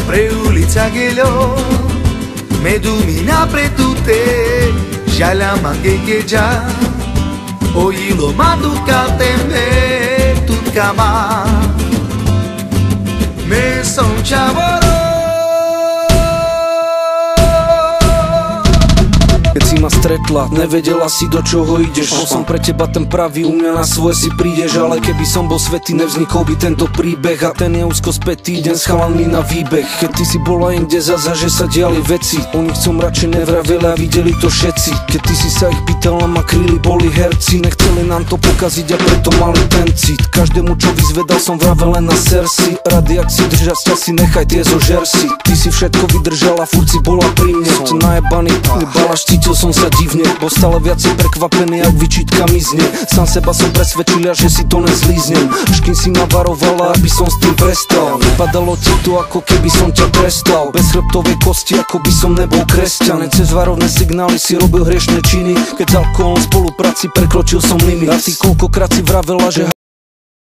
pre ulița ghelio me domina pre tutte jala mangue già o ilo maduca tembe tut kama me son chavoro. Keď si ma stretla, nevedela si do čoho ideš. Bol som pre teba ten pravý, u mňa na svoje si prídeš. Ale keby som bol svätý, nevznikol by tento príbeh. A ten je úzko spätý, deň s chalanmi na výbeh. Keď ty si bola inde zaza, že sa diali veci, o nich som radšej nevravela a videli to všetci. Keď ty si sa ich pýtala, ma kryli boli herci. Nechceli nám to pokaziť a preto mali ten cit. Každému čo vyzvedal som vravel len na sersi. Rady ak si držať sťa si nechaj tie zo žersi. Ty si všetko vydržala, furt si bola pri mne. Som najebaný, balaš, cítil som sa divne. Bol stále viacej prekvapený, ak vyčítka mizne. Sám seba som presvedčil, že si to nezlíznem. Až kým si ma varovala, aby som s tým prestal. Vypadalo ti to, ako keby som ťa trestal. Bez chrbtovej kosti, ako by som nebol kresťan. Cez varovné signály si robil hriešne činy. Keď s alkoholom v spolupráci prekročil som limit. A ty koľkokrát si vravela, že